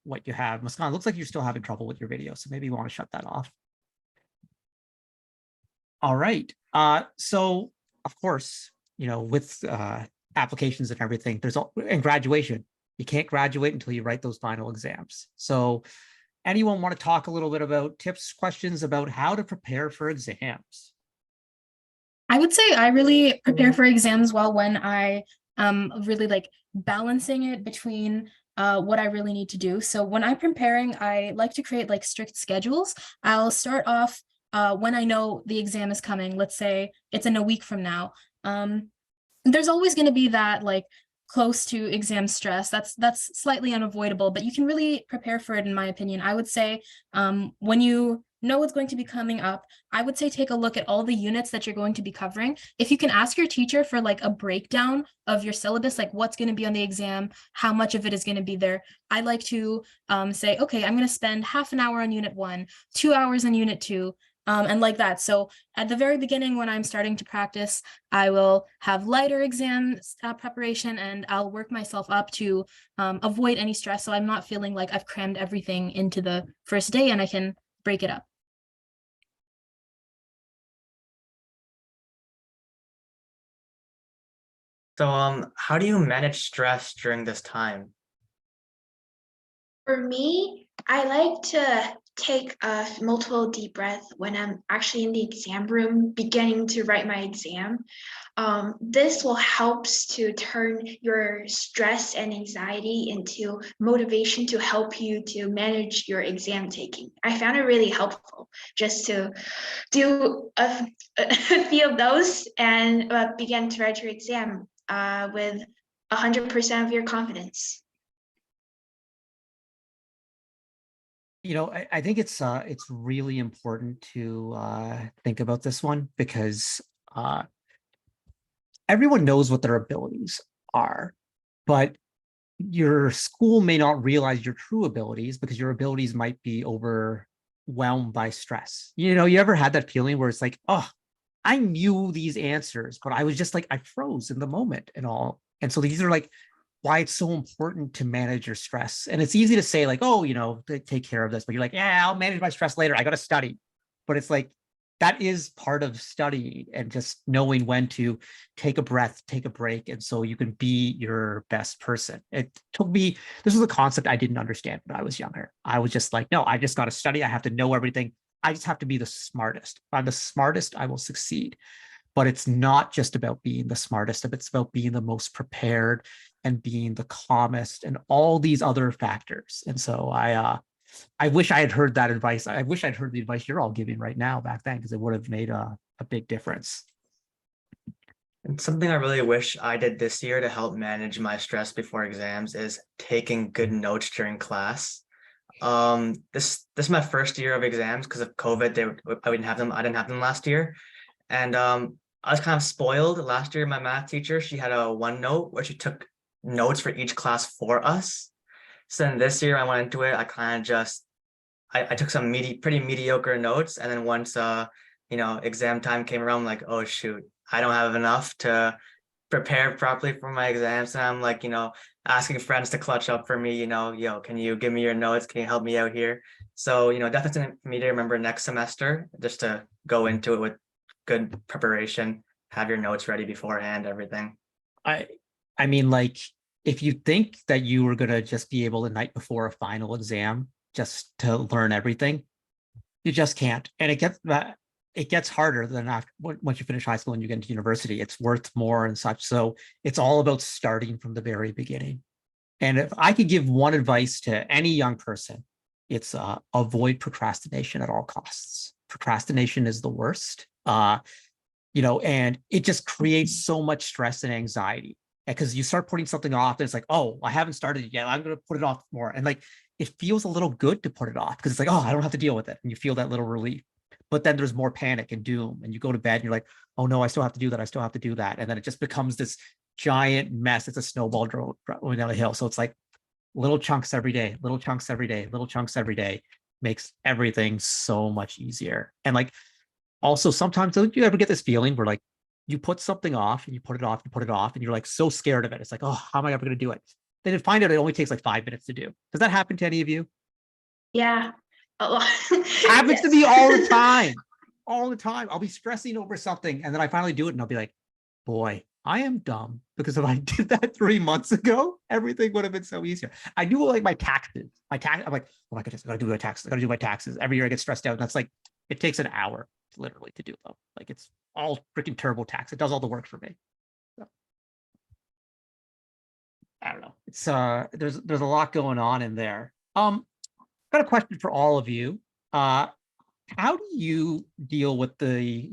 what you have. Muskan, it looks like you're still having trouble with your video, so maybe you want to shut that off. All right. So of course, with applications and everything, and graduation, you can't graduate until you write those final exams. So anyone want to talk a little bit about tips, questions about how to prepare for exams? I would say I really prepare for exams well when I really like balancing it between what I really need to do. So when I'm preparing, I like to create like strict schedules. I'll start off when I know the exam is coming. Let's say it's in a week from now. There's always going to be that like close to exam stress. That's slightly unavoidable, but you can really prepare for it, in my opinion. I would say when you know what's going to be coming up, I would say take a look at all the units that you're going to be covering. If you can ask your teacher for like a breakdown of your syllabus, like what's going to be on the exam, how much of it is going to be there. I like to say, okay, I'm going to spend half an hour on unit 1, 2 hours on unit 2, and like that. So at the very beginning, when I'm starting to practice, I will have lighter exams preparation, and I'll work myself up to avoid any stress. So I'm not feeling like I've crammed everything into the first day, and I can break it up. So how do you manage stress during this time? For me, I like to take multiple deep breaths when I'm actually in the exam room beginning to write my exam. This will helps to turn your stress and anxiety into motivation to help you to manage your exam taking. I found it really helpful just to do a few of those and begin to write your exam with 100% of your confidence. You know, I think it's really important to think about this one because everyone knows what their abilities are, but your school may not realize your true abilities because your abilities might be overwhelmed by stress. You know, you ever had that feeling where it's like, oh, I knew these answers, but I was just like, I froze in the moment and all. And so these are like why it's so important to manage your stress. And it's easy to say like, oh, you know, take care of this, but you're like, yeah, I'll manage my stress later. I got to study. But it's like, that is part of studying and just knowing when to take a breath, take a break. And so you can be your best person. It took me, this was a concept I didn't understand when I was younger. I was just like, no, I just got to study. I have to know everything. I just have to be the smartest. If I'm the smartest, I will succeed. But it's not just about being the smartest, it's about being the most prepared and being the calmest and all these other factors. And so I wish I had heard that advice. I wish I'd heard the advice you're all giving right now back then, because it would have made a big difference. And something I really wish I did this year to help manage my stress before exams is taking good notes during class. This is my first year of exams because of COVID. I didn't have them last year. And I was kind of spoiled. Last year, my math teacher, she had a OneNote where she took notes for each class for us. So then this year I went into it, I kind of just, I took some pretty mediocre notes. And then once, exam time came around, I'm like, oh shoot, I don't have enough to prepare properly for my exams. And I'm like, asking friends to clutch up for me, can you give me your notes? Can you help me out here? So, definitely something for me to remember next semester, just to go into it with good preparation, have your notes ready beforehand, everything. I mean, like, if you think that you were going to just be able the night before a final exam just to learn everything, you just can't. And it gets harder than after once you finish high school and you get into university. It's worth more and such. So it's all about starting from the very beginning. And if I could give one advice to any young person, it's avoid procrastination at all costs. Procrastination is the worst. And it just creates so much stress and anxiety because you start putting something off and it's like, oh, I haven't started it yet. I'm going to put it off more. And like, it feels a little good to put it off because it's like, oh, I don't have to deal with it. And you feel that little relief. But then there's more panic and doom and you go to bed and you're like, oh no, I still have to do that. I still have to do that. And then it just becomes this giant mess. It's a snowball going down a hill. So it's like little chunks every day, little chunks every day, little chunks every day makes everything so much easier. And like, also, sometimes don't you ever get this feeling where like you put something off and you put it off, and you're like so scared of it. It's like, oh, how am I ever going to do it? Then you find out it only takes like 5 minutes to do. Does that happen to any of you? Yeah. Happens to me all the time. All the time. I'll be stressing over something and then I finally do it and I'll be like, boy, I am dumb because if I did that 3 months ago, everything would have been so easier. I do like my taxes. I'm like, oh my goodness, I gotta do my taxes. I gotta do my taxes. Every year I get stressed out. And that's like, it takes an hour literally to do though. Like it's all freaking TurboTax. It does all the work for me. So, I don't know. It's there's a lot going on in there. Got a question for all of you. How do you deal with the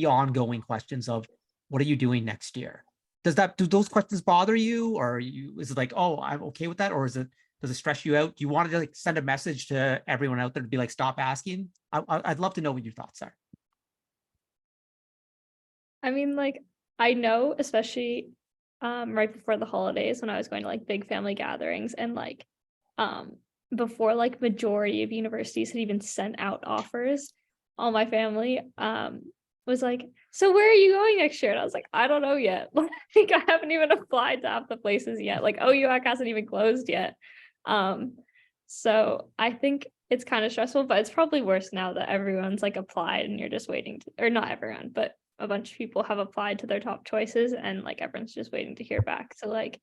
ongoing questions of what are you doing next year? Do those questions bother you, or is it like, oh, I'm okay with that, or does it stress you out? Do you want to like send a message to everyone out there to be like, stop asking? I'd love to know what your thoughts are. I mean, like, I know, especially right before the holidays when I was going to like big family gatherings and like before like majority of universities had even sent out offers, all my family was like, so where are you going next year? And I was like, I don't know yet. Like I haven't even applied to half the places yet. Like OUAC hasn't even closed yet. So I think it's kind of stressful, but it's probably worse now that everyone's like applied and you're just waiting to, or not everyone, but a bunch of people have applied to their top choices and like everyone's just waiting to hear back. So like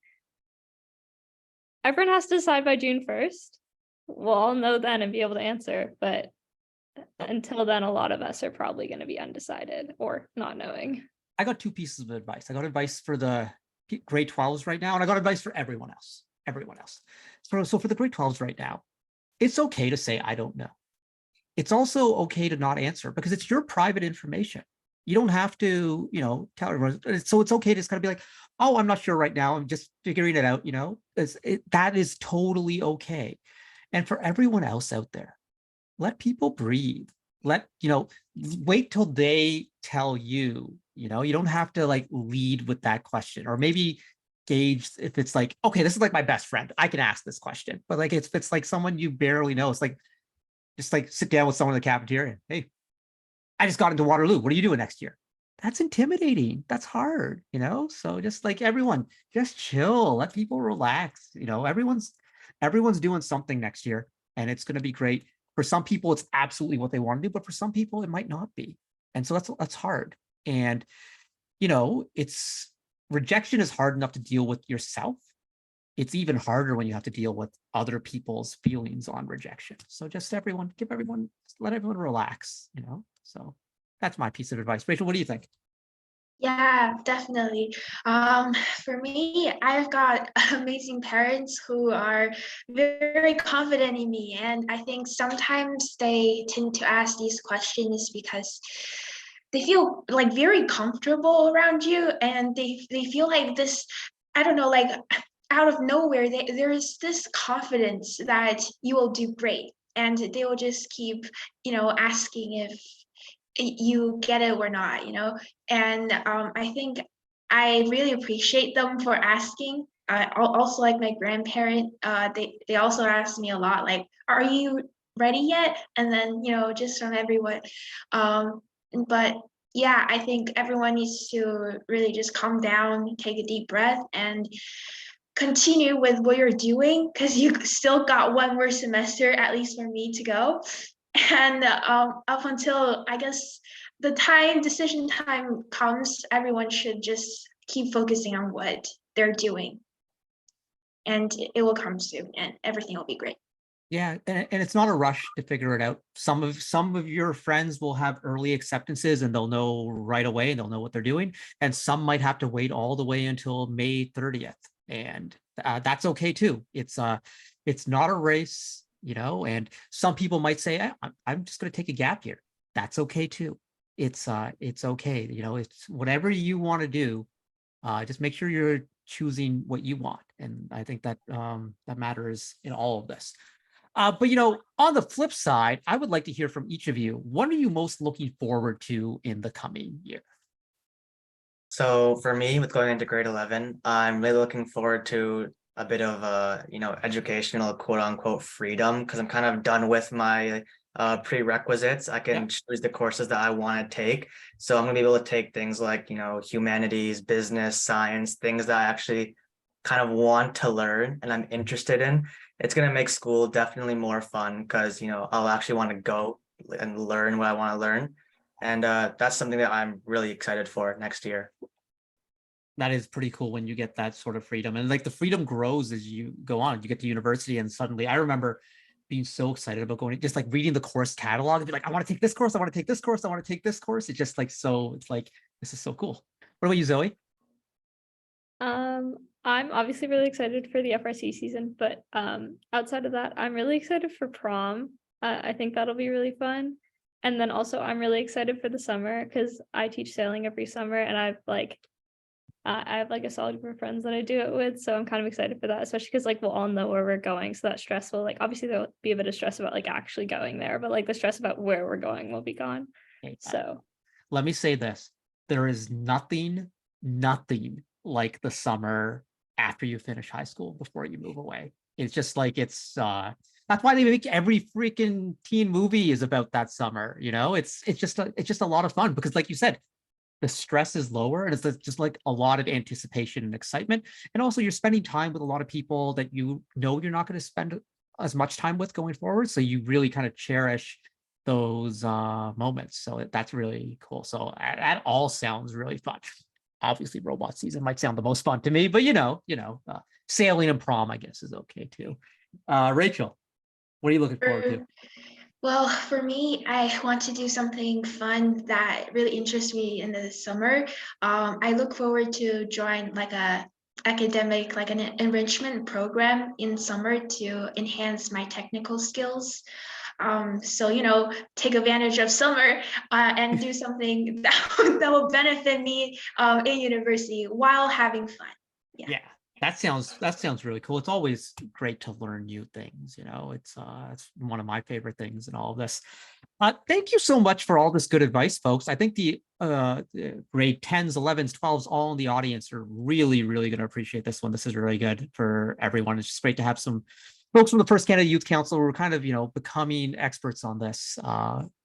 everyone has to decide by June 1st. We'll all know then and be able to answer, but until then, a lot of us are probably going to be undecided or not knowing. I got two pieces of advice. I got advice for the grade 12s right now, and I got advice for everyone else. So for the grade 12s right now, it's okay to say, I don't know. It's also okay to not answer because it's your private information. You don't have to, tell everyone. So it's okay to just kind of be like, oh, I'm not sure right now. I'm just figuring it out, that is totally okay. And for everyone else out there, let people breathe. Wait till they tell you, you don't have to like lead with that question, or maybe gauge if it's like, okay, this is like my best friend, I can ask this question. But like if it's like someone you barely know, it's like, just like sit down with someone in the cafeteria. Hey, I just got into Waterloo. What are you doing next year? That's intimidating. That's hard, So just like everyone, just chill, let people relax. Everyone's doing something next year and it's going to be great. For some people, it's absolutely what they want to do, but for some people, it might not be. And so that's hard. And, it's rejection is hard enough to deal with yourself. It's even harder when you have to deal with other people's feelings on rejection. So just let everyone relax, So that's my piece of advice. Rachel, what do you think? Yeah, definitely. For me, I've got amazing parents who are very confident in me. And I think sometimes they tend to ask these questions because they feel like very comfortable around you and they feel like this, I don't know, like out of nowhere, there is this confidence that you will do great. And they will just keep, asking if you get it or not, and I think I really appreciate them for asking. Also, like my grandparent, they also asked me a lot, like, are you ready yet? And then, just from everyone. But yeah, I think everyone needs to really just calm down, take a deep breath, and continue with what you're doing because you still got one more semester, at least for me, to go. And up until I guess the decision time comes, everyone should just keep focusing on what they're doing. And it will come soon and everything will be great. Yeah, and it's not a rush to figure it out. Some of your friends will have early acceptances and they'll know right away and they'll know what they're doing. And some might have to wait all the way until May 30th. And that's okay too. It's not a race, and some people might say, I'm just going to take a gap year. That's okay too. It's okay. It's whatever you want to do. Just make sure you're choosing what you want. And I think that that matters in all of this. But on the flip side, I would like to hear from each of you. What are you most looking forward to in the coming year? So for me, with going into grade 11, I'm really looking forward to a bit of educational quote unquote freedom because I'm kind of done with my prerequisites. I can choose the courses that I want to take. So I'm gonna be able to take things like, humanities, business, science, things that I actually kind of want to learn and I'm interested in. It's going to make school definitely more fun because, I'll actually want to go and learn what I want to learn. And that's something that I'm really excited for next year. That is pretty cool when you get that sort of freedom. And like the freedom grows as you go on. You get to university and suddenly I remember being so excited about going, just like reading the course catalog and be like, I want to take this course. I want to take this course. I want to take this course. It's just like, it's like, this is so cool. What about you, Zoe? I'm obviously really excited for the FRC season, but outside of that, I'm really excited for prom. I think that'll be really fun. And then also I'm really excited for the summer because I teach sailing every summer and I have like a solid group of friends that I do it with. So I'm kind of excited for that, especially because like we'll all know where we're going. So that's stressful. Like obviously there'll be a bit of stress about like actually going there, but like the stress about where we're going will be gone. So let me say this. There is nothing like the summer after you finish high school before you move away. It's just like it's That's why they make every freaking teen movie is about that summer. It's just a lot of fun because, like you said, the stress is lower and it's just like a lot of anticipation and excitement. And also you're spending time with a lot of people that you're not going to spend as much time with going forward. So you really kind of cherish those moments. So that's really cool. So that all sounds really fun. Obviously robot season might sound the most fun to me, but sailing and prom, I guess, is okay too. Rachel, what are you looking forward to? Well, for me, I want to do something fun that really interests me in the summer. I look forward to join like an enrichment program in summer to enhance my technical skills. So, take advantage of summer and do something that will benefit me in university while having fun. Yeah. That sounds really cool. It's always great to learn new things. It's one of my favorite things in all of this. Thank you so much for all this good advice, folks. I think the grade 10s, 11s, 12s, all in the audience are really, really going to appreciate this one. This is really good for everyone. It's just great to have some folks from the First Canada Youth Council who are kind of, becoming experts on this,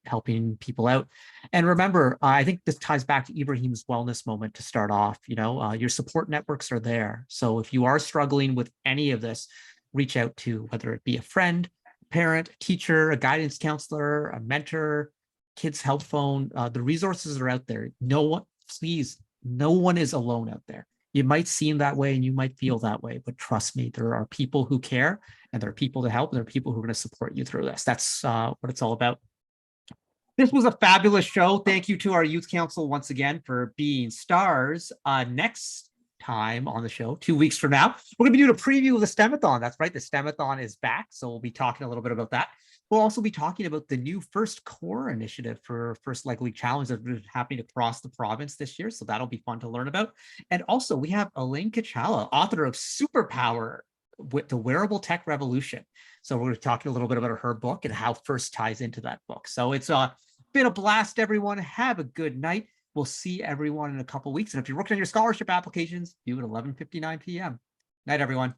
helping people out. And remember, I think this ties back to Ibrahim's wellness moment to start off. Your support networks are there. So if you are struggling with any of this, reach out to whether it be a friend, parent, teacher, a guidance counselor, a mentor, kids help phone. The resources are out there. No one is alone out there. You might seem that way and you might feel that way, but trust me, there are people who care and there are people to help and there are people who are going to support you through this. That's what it's all about. This was a fabulous show. Thank you to our youth council once again for being stars. Next time on the show, 2 weeks from now, we're going to be doing a preview of the STEMathon. That's right. The STEMathon is back. So we'll be talking a little bit about that. We'll also be talking about the new First Core initiative for First Likely Challenge that's been happening across the province this year. So that'll be fun to learn about. And also we have Elaine Kachala, author of Superpower with the Wearable Tech Revolution. So we're talking a little bit about her book and how First ties into that book. So it's been a blast, everyone. Have a good night. We'll see everyone in a couple weeks. And if you're working on your scholarship applications, do it at 11:59 p.m. Night, everyone.